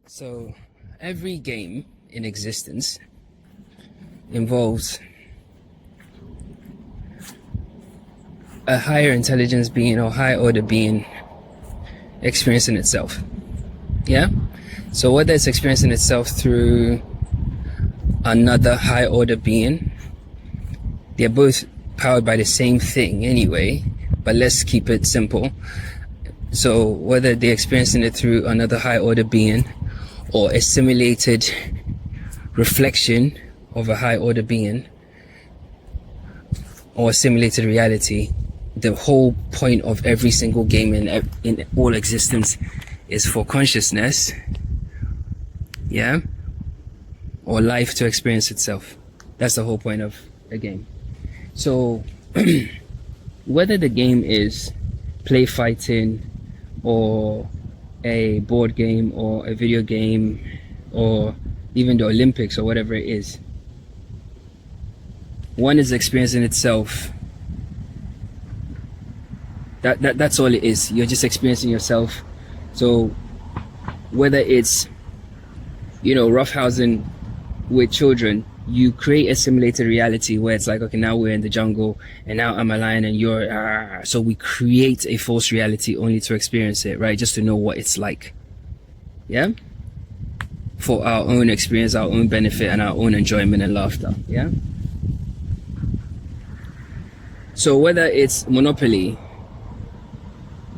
So every game in existence involves a higher intelligence being or high order being experiencing itself. Yeah? So whether it's experiencing itself through another high order being, they're both powered by the same thing anyway, but let's keep it simple. So whether they're experiencing it through another high order being or a simulated reflection of a high order being or a simulated reality, the whole point of every single game in all existence is for consciousness, yeah, or life to experience itself. That's the whole point of a game. So whether the game is play fighting or a board game or a video game or even the Olympics or whatever it is, one is experiencing itself. That's all it is. You're just experiencing yourself. So whether it's, roughhousing with children, you create a simulated reality where it's like, okay, now we're in the jungle and now I'm a lion and you're so we create a false reality only to experience it, right? Just to know what it's like, yeah, for our own experience, our own benefit, and our own enjoyment and laughter, yeah. So whether it's Monopoly,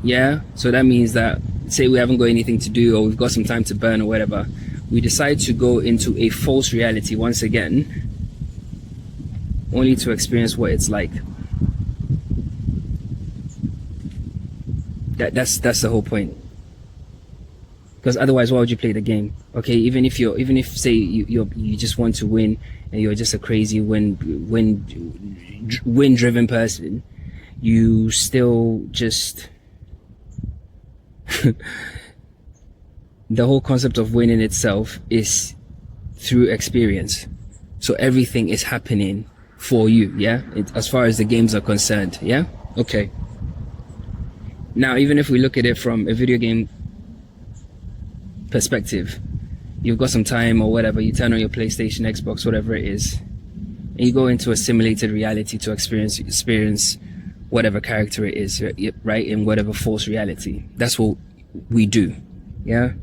yeah, so that means that, say we haven't got anything to do or we've got some time to burn or whatever, we decide to go into a false reality once again, only to experience what it's like. That's the whole point. Because otherwise, why would you play the game? Okay, even if say you just want to win and you're just a crazy win-driven person, you still just the whole concept of winning itself is through experience. So everything is happening for you, yeah, as far as the games are concerned, yeah. Okay, now even if we look at it from a video game perspective, you've got some time or whatever, you turn on your PlayStation, Xbox, whatever it is, and you go into a simulated reality to experience whatever character it is, right, in whatever false reality. That's what we do, yeah.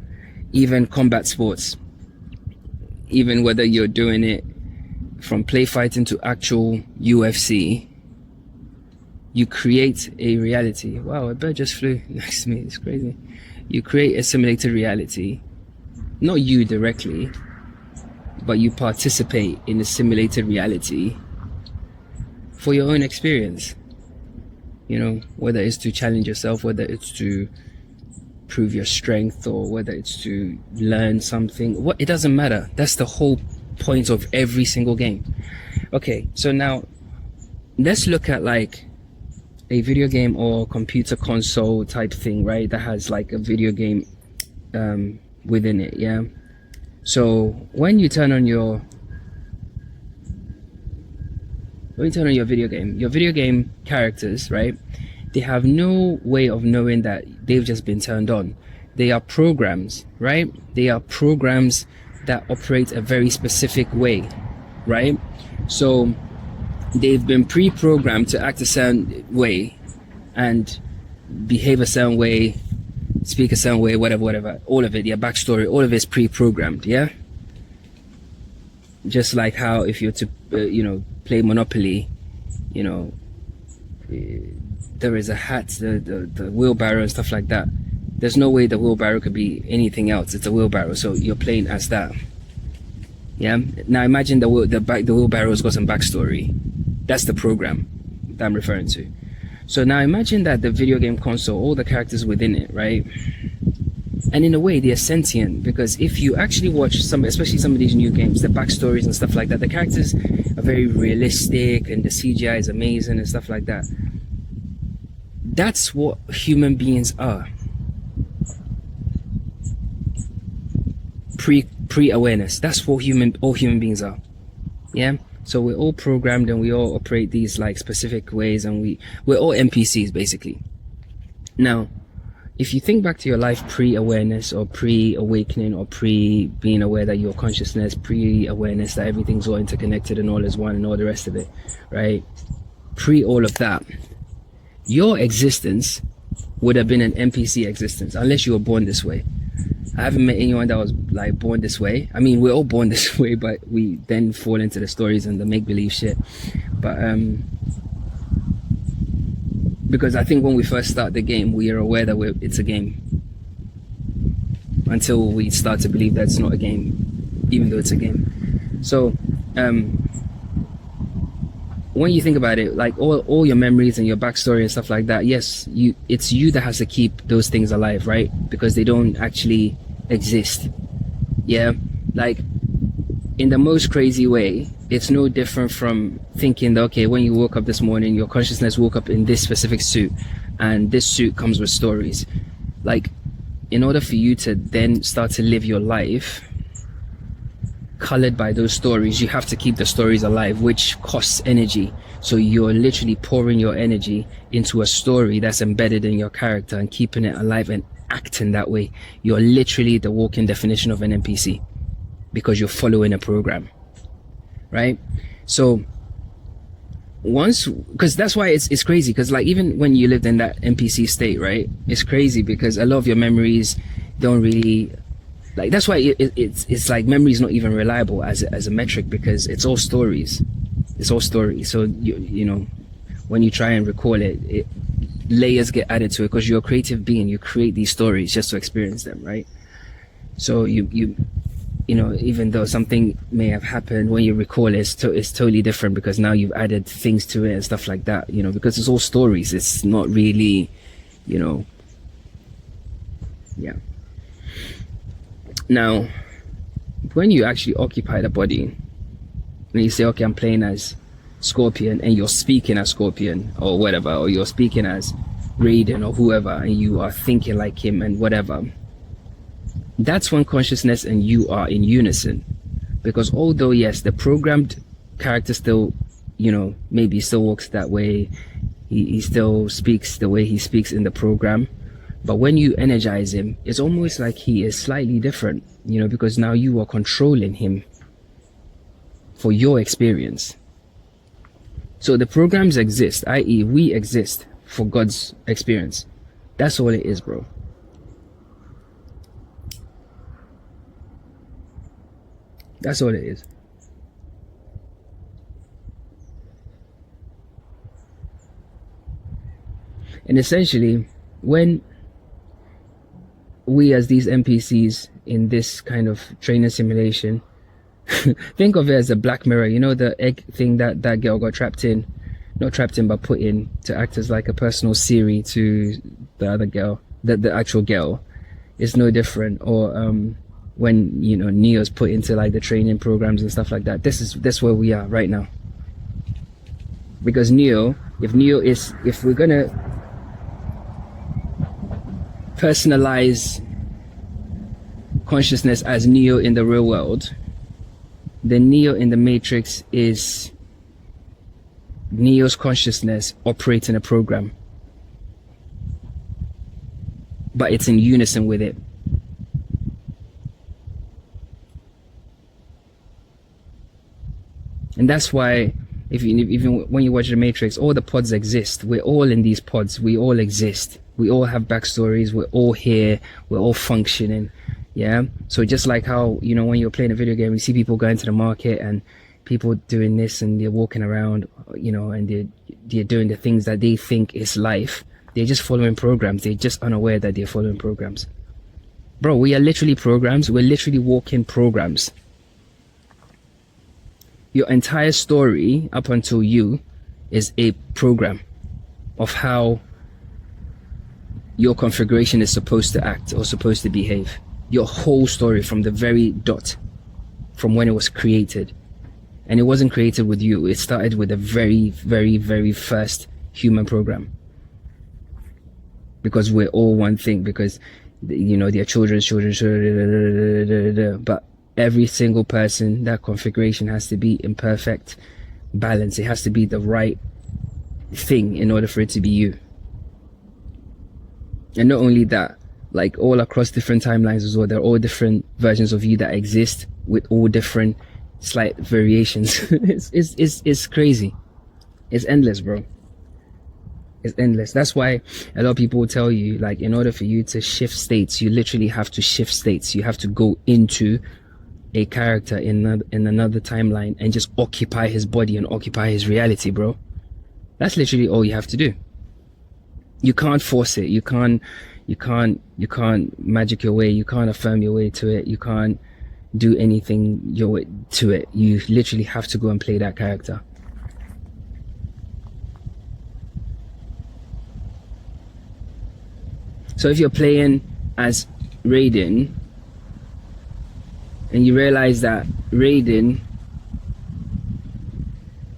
Even combat sports, even whether you're doing it from play fighting to actual UFC, you create a reality. Wow, a bird just flew next to me, it's crazy. You create a simulated reality, not you directly, but you participate in a simulated reality for your own experience, whether it's to challenge yourself, whether it's to prove your strength, or whether it's to learn something. It doesn't matter. That's the whole point of every single game. Okay, so now let's look at like a video game or computer console type thing, right, that has like a video game within it, yeah. So when you turn on your video game characters, right, they have no way of knowing that they've just been turned on. They are programs, right? They are programs that operate a very specific way, right? So they've been pre-programmed to act a certain way and behave a certain way, speak a certain way, whatever. All of it, their backstory, all of it is pre-programmed, yeah? Just like how if you're to, play Monopoly, there is a hat, the wheelbarrow and stuff like that. There's no way the wheelbarrow could be anything else. It's a wheelbarrow, so you're playing as that. Yeah. Now imagine the wheelbarrow's got some backstory. That's the program that I'm referring to. So now imagine that the video game console, all the characters within it, right? And in a way, they are sentient, because if you actually watch especially some of these new games, the backstories and stuff like that, the characters are very realistic and the CGI is amazing and stuff like that. That's what human beings are. Pre-awareness. That's what all human beings are. Yeah. So we're all programmed and we all operate these like specific ways, and we're all NPCs basically. Now, if you think back to your life pre-awareness or pre-awakening or pre-being aware that your consciousness, pre-awareness that everything's all interconnected and all is one and all the rest of it, right? Pre all of that, your existence would have been an NPC existence unless you were born this way. I haven't met anyone that was like born this way. I mean, we're all born this way, but we then fall into the stories and the make-believe shit. But because I think when we first start the game, we are aware that it's a game until we start to believe that it's not a game, even though it's a game. So when you think about it, like all your memories and your backstory and stuff like that, yes, it's you that has to keep those things alive, right? Because they don't actually exist. Yeah, like in the most crazy way, it's no different from thinking that, okay, when you woke up this morning, your consciousness woke up in this specific suit, and this suit comes with stories. Like, in order for you to then start to live your life colored by those stories, you have to keep the stories alive, which costs energy. So you're literally pouring your energy into a story that's embedded in your character and keeping it alive and acting that way. You're literally the walking definition of an NPC because you're following a program, right? So because that's why it's crazy, because like even when you lived in that NPC state, right, it's crazy because a lot of your memories don't really, like, that's why it's like memory is not even reliable as a metric, because it's all stories. It's all stories. So you know, when you try and recall it, layers get added to it because you're a creative being. You create these stories just to experience them, right? So you know, even though something may have happened, when you recall it, it's totally different because now you've added things to it and stuff like that, you know, because it's all stories. It's not really, you know, yeah. Now, when you actually occupy the body, and you say, okay, I'm playing as Scorpion, and you're speaking as Scorpion or whatever, or you're speaking as Raiden or whoever, and you are thinking like him and whatever, that's when consciousness and you are in unison. Because although, yes, the programmed character still, you know, maybe still walks that way, he still speaks the way he speaks in the program, but when you energize him, it's almost like he is slightly different, you know, because now you are controlling him for your experience. So the programs exist, i.e. we exist for God's experience. That's all it is, bro. That's all it is. And essentially, when we as these NPCs in this kind of training simulation, think of it as a Black Mirror, you know, the egg thing that girl got trapped in, not trapped in, but put in to act as like a personal Siri to the other girl, the actual girl. It's no different. Or when, you know, Neo's put into like the training programs and stuff like that. This where we are right now. Because if we're gonna personalize consciousness as Neo in the real world, then Neo in the Matrix is Neo's consciousness operating a program, but it's in unison with it. And that's why even when you watch the Matrix, all the pods exist. We're all in these pods. We all exist. We all have backstories. We're all here. We're all functioning. Yeah. So just like how, you know, when you're playing a video game, you see people going to the market and people doing this and they're walking around, you know, and they're doing the things that they think is life. They're just following programs. They're just unaware that they're following programs. Bro, we are literally programs. We're literally walking programs. Your entire story up until you is a program of how your configuration is supposed to act or supposed to behave. Your whole story from the very dot, from when it was created. And it wasn't created with you. It started with the very, very, very first human program. Because we're all one thing. Because, you know, they're children. But every single person, that configuration has to be in perfect balance. It has to be the right thing in order for it to be you. And not only that, like all across different timelines as well, there are all different versions of you that exist with all different slight variations. It's crazy. It's endless, bro. It's endless. That's why a lot of people will tell you, like, in order for you to shift states, you literally have to shift states. You have to go into a character in another timeline and just occupy his body and occupy his reality, bro. That's literally all you have to do. You can't force it. You can't magic your way. You can't affirm your way to it. You can't do anything your way to it. You literally have to go and play that character. So if you're playing as Raiden and you realize that Raiden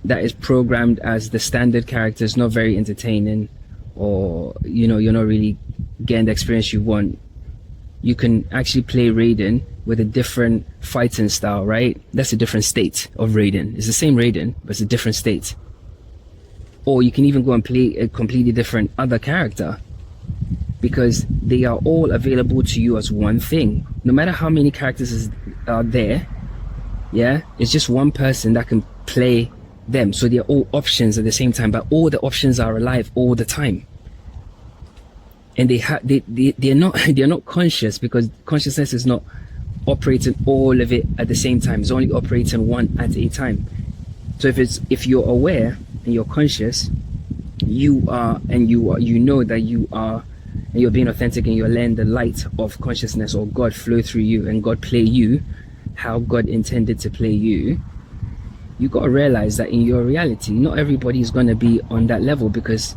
that is programmed as the standard character is not very entertaining, or you know, you're not really getting the experience you want, you can actually play Raiden with a different fighting style, right? That's a different state of Raiden. It's the same Raiden, but it's a different state. Or you can even go and play a completely different other character, because they are all available to you as one thing. No matter how many characters are there, yeah, it's just one person that can play them. So they're all options at the same time, but all the options are alive all the time. And they're not conscious, because consciousness is not operating all of it at the same time. It's only operating one at a time. So if you're aware and you're conscious, you know that you are, and you're being authentic, and you're letting the light of consciousness or God flow through you and God play you how God intended to play you. You got to realize that in your reality, not everybody is going to be on that level, because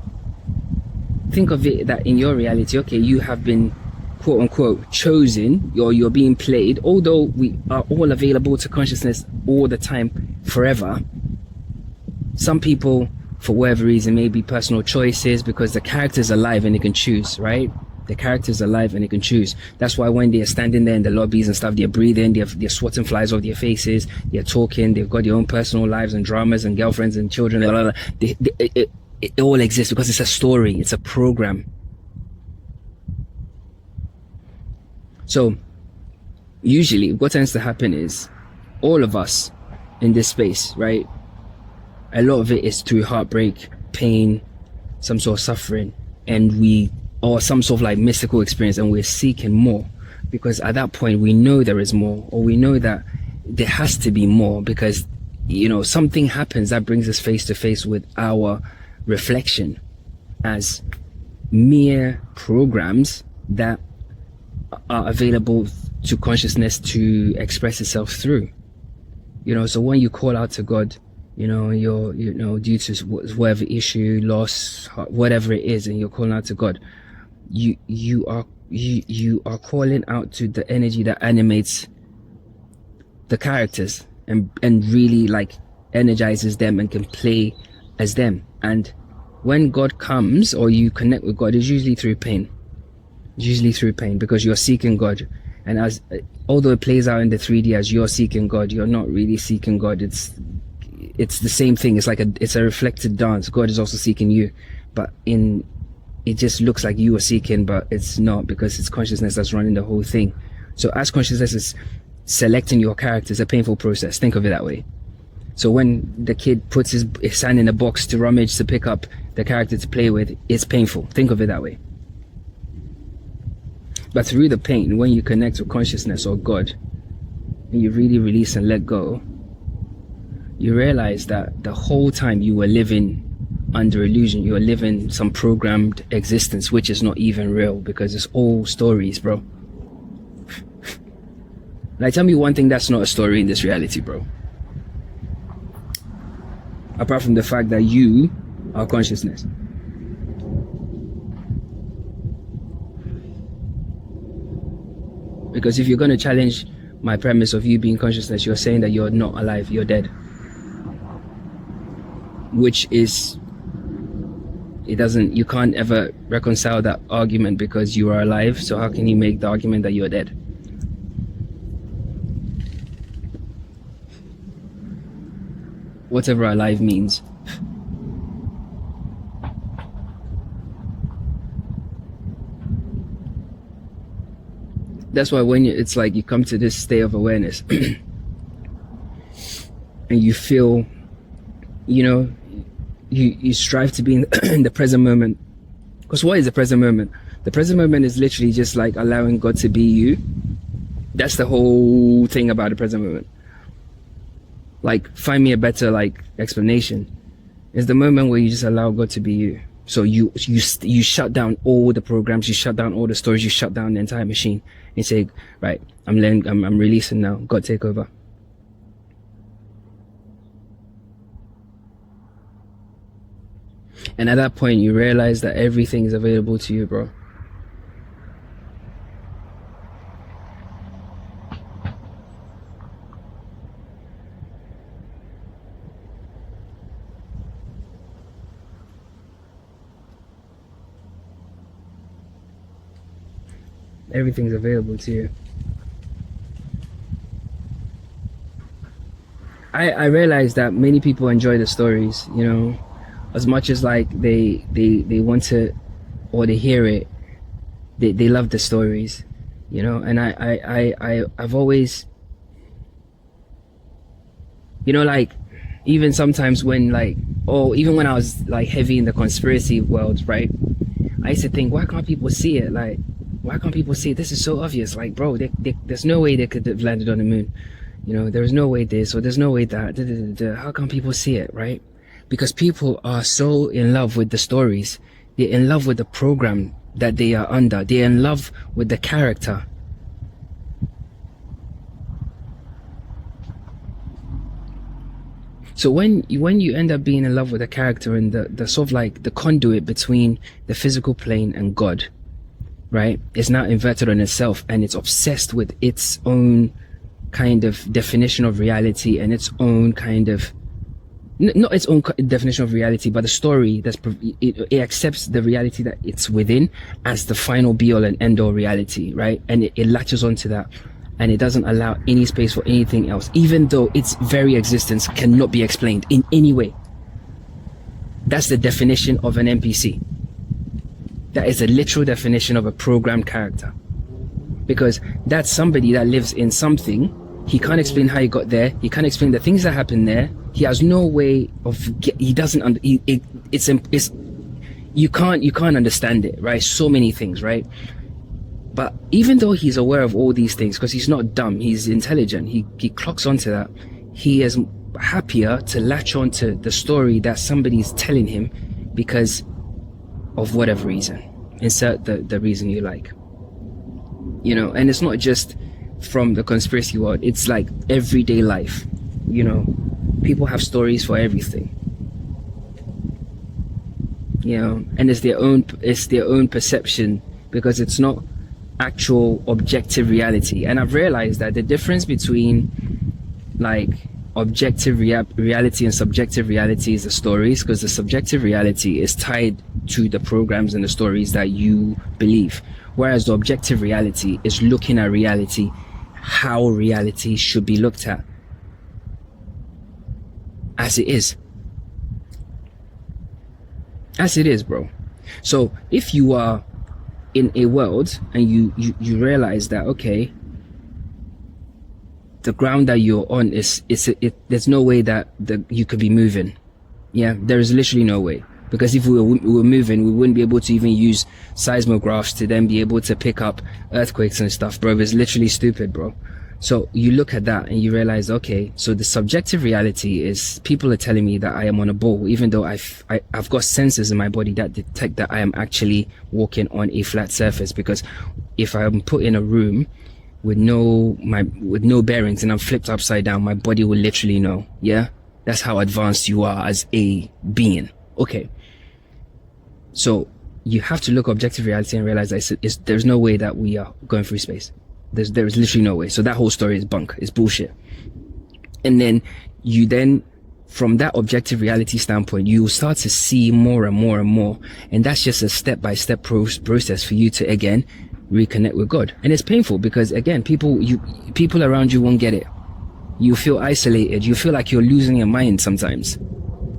think of it that in your reality, okay, you have been quote unquote chosen, or you're being played, although we are all available to consciousness all the time forever. Some people, for whatever reason, maybe personal choices, because the character's alive and they can choose, right? The character's alive and they can choose. That's why when they're standing there in the lobbies and stuff, they're breathing, they're swatting flies off their faces, they're talking, they've got their own personal lives and dramas and girlfriends and children, blah, blah, blah. It all exists because it's a story, it's a program. So usually what tends to happen is all of us in this space, right? A lot of it is through heartbreak, pain, some sort of suffering, or some sort of like mystical experience, and we're seeking more, because at that point we know there is more, or we know that there has to be more, because something happens that brings us face to face with our reflection as mere programs that are available to consciousness to express itself through. So when you call out to God, you're due to whatever issue, loss, whatever it is, and you're calling out to God, you are calling out to the energy that animates the characters and really like energizes them and can play as them. And when God comes, or you connect with God, it's usually through pain. Because you're seeking God. And although it plays out in the 3D as you're seeking God, you're not really seeking God. It's the same thing. It's a reflected dance. God is also seeking you, but it just looks like you are seeking, but it's not, because it's consciousness that's running the whole thing. So as consciousness is selecting your character, it's a painful process. Think of it that way. So when the kid puts his hand in a box to rummage to pick up the character to play with, it's painful. Think of it that way. But through the pain, when you connect with consciousness or God, and you really release and let go, you realize that the whole time you were living under illusion, you were living some programmed existence, which is not even real, because it's all stories, bro. Like, tell me one thing that's not a story in this reality, bro. Apart from the fact that you are consciousness. Because if you're going to challenge my premise of you being consciousness, you're saying that you're not alive, you're dead. Which is, you can't ever reconcile that argument, because you are alive. So how can you make the argument that you're dead? Whatever alive means. That's why when it's like you come to this state of awareness and you feel, you know, you strive to be in the present moment. Because what is the present moment? The present moment is literally just like allowing God to be you. That's the whole thing about the present moment. Like, find me a better like explanation. It's the moment where you just allow God to be you. So you shut down all the programs, you shut down all the stories, you shut down the entire machine, and say, right, I'm releasing now. God, take over. And at that point, you realize that everything is available to you, bro. Everything's available to you. I realize that many people enjoy the stories, you know, as much as like they want to, or they hear it, they love the stories, you know. And I've always, you know, like, even sometimes when like, or even when I was like heavy in the conspiracy world, right, I used to think, why can't people see it? Like, why can't people see it? This is so obvious. Like, bro, there's no way they could have landed on the moon. You know, there's no way this, or there's no way that. How come people see it, right? Because people are so in love with the stories. They're in love with the program that they are under. They're in love with the character. So when you end up being in love with a character and the sort of like the conduit between the physical plane and God, right? It's now inverted on itself, and it's obsessed with its own kind of definition of reality and its own kind of, not its own definition of reality, but the story it accepts the reality that it's within as the final be all and end all reality, right? And it latches onto that, and it doesn't allow any space for anything else, even though its very existence cannot be explained in any way. That's the definition of an NPC. That is a literal definition of a programmed character, because that's somebody that lives in something. He can't explain how he got there. He can't explain the things that happen there. He has no way of. He doesn't. It's you can't understand it, right? So many things, right? But even though he's aware of all these things, because he's not dumb, he's intelligent. He clocks onto that. He is happier to latch onto the story that somebody's telling him, because of whatever reason. Insert the reason you like. You know, and it's not just from the conspiracy world, it's like everyday life. You know, people have stories for everything. You know, and it's their own perception, because it's not actual objective reality. And I've realized that the difference between like objective reality and subjective reality is the stories, because the subjective reality is tied to the programs and the stories that you believe, whereas the objective reality is looking at reality how reality should be looked at, as it is, bro. So if you are in a world and you realize that, okay, the ground that you're on there's no way that you could be moving. Yeah, there is literally no way, because if we were moving, we wouldn't be able to even use seismographs to then be able to pick up earthquakes and stuff, bro. It's literally stupid, bro. So you look at that and you realize, okay, so the subjective reality is people are telling me that I am on a ball, even though I've got sensors in my body that detect that I am actually walking on a flat surface. Because if I'm put in a room with no bearings and I'm flipped upside down, my body will literally know. Yeah, that's how advanced you are as a being. Okay, so you have to look at objective reality and realize that there's no way that we are going through space. There is literally no way. So that whole story is bunk. It's bullshit. And then from that objective reality standpoint, you will start to see more and more and more, and that's just a step-by-step process for you to again reconnect with God. And it's painful, because again, people around you won't get it. You feel isolated. You feel like you're losing your mind sometimes,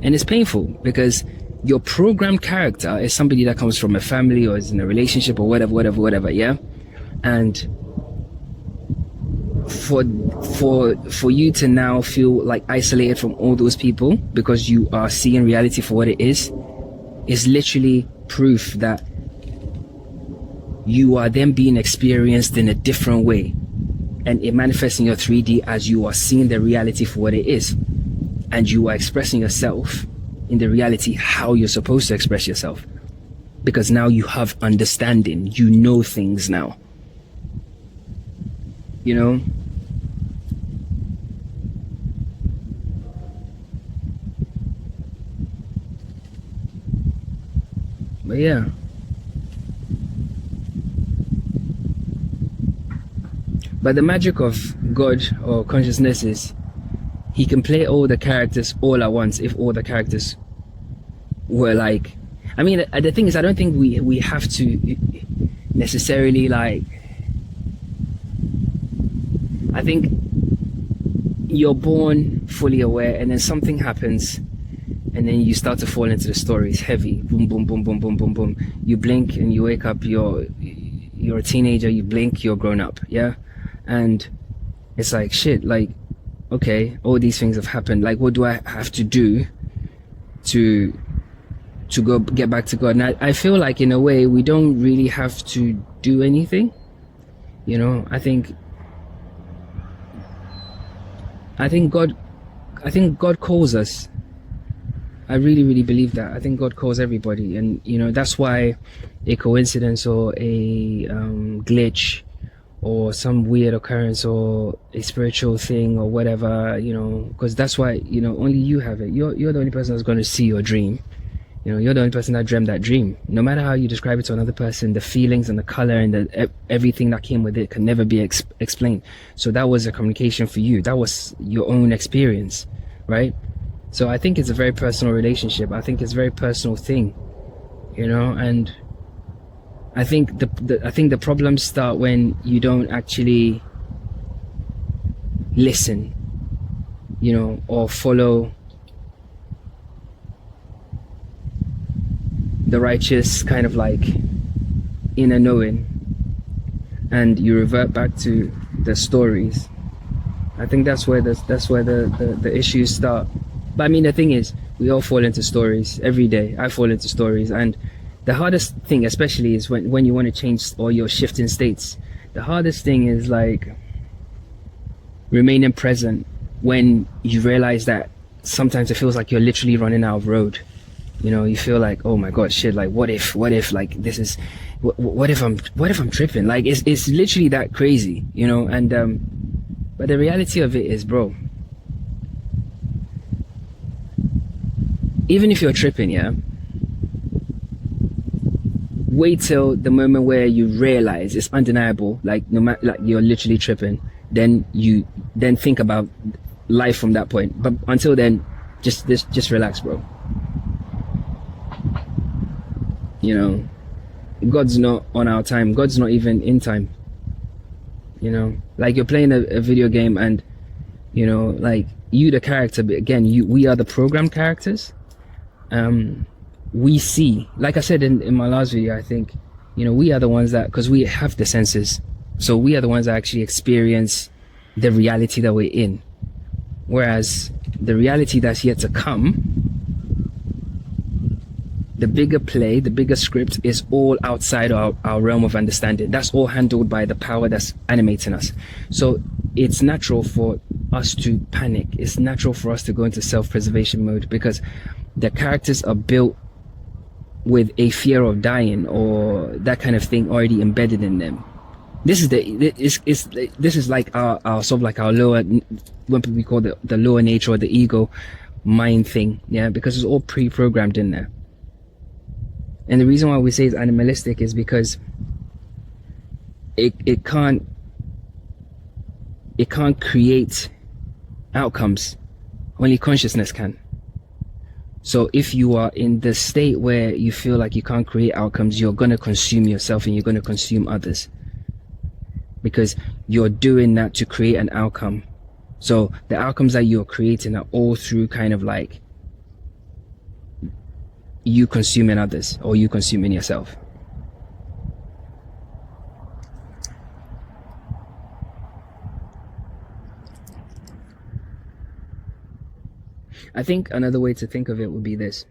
and it's painful, because your programmed character is somebody that comes from a family or is in a relationship or whatever, yeah. And for you to now feel like isolated from all those people because you are seeing reality for what it is literally proof that you are then being experienced in a different way, and it manifests in your 3D as you are seeing the reality for what it is, and you are expressing yourself in the reality how you're supposed to express yourself, because now you have understanding, you know things now, you know. But yeah, but the magic of God or consciousness is he can play all the characters all at once if all the characters were like, I mean, the thing is, I don't think we have to necessarily like, I think you're born fully aware and then something happens and then you start to fall into the story. It's heavy, boom boom boom boom boom boom boom, you blink and you wake up, you're a teenager, you blink, you're grown up, yeah. And it's like, shit, like, okay, all these things have happened, like what do I have to do to go get back to God? And I feel like in a way we don't really have to do anything, you know. I think God calls us. I really, really believe that. I think God calls everybody, and you know, that's why a coincidence or a glitch or some weird occurrence or a spiritual thing or whatever, you know, because that's why, you know, only you have it. You're the only person that's going to see your dream. You know, you're the only person that dreamt that dream. No matter how you describe it to another person, the feelings and the color and everything that came with it can never be explained. So that was a communication for you. That was your own experience, right? So I think it's a very personal relationship. I think it's a very personal thing, you know. And I think the problems start when you don't actually listen, you know, or follow the righteous kind of like inner knowing, and you revert back to the stories. I think that's where the issues start. But I mean, the thing is, we all fall into stories every day. I fall into stories, and the hardest thing especially is when you want to change or you're shifting states. The hardest thing is like remaining present when you realize that sometimes it feels like you're literally running out of road. You know, you feel like, oh my god, shit, like what if like this is what if I'm tripping? Like it's literally that crazy, you know. And but the reality of it is, bro, even if you're tripping, yeah, wait till the moment where you realize it's undeniable, like no matter, like you're literally tripping, then you think about life from that point. But until then, just relax, bro. You know, God's not on our time. God's not even in time. You know, like you're playing a video game, and you know, like you the character, but again, we are the programmed characters. We see, like I said in my last video, I think, you know, we are the ones that, because we have the senses, so we are the ones that actually experience the reality that we're in, whereas the reality that's yet to come, the bigger play, the bigger script, is all outside our realm of understanding. That's all handled by the power that's animating us. So it's natural for us to panic. It's natural for us to go into self-preservation mode, because the characters are built with a fear of dying or that kind of thing already embedded in them. This is like our sort of like our lower, what we call the lower nature or the ego mind thing, yeah, because it's all pre-programmed in there. And the reason why we say it's animalistic is because it can't create outcomes. Only consciousness can. So if you are in the state where you feel like you can't create outcomes, you're going to consume yourself and you're going to consume others, because you're doing that to create an outcome. So the outcomes that you're creating are all through kind of like you consuming others or you consuming yourself. I think another way to think of it would be this.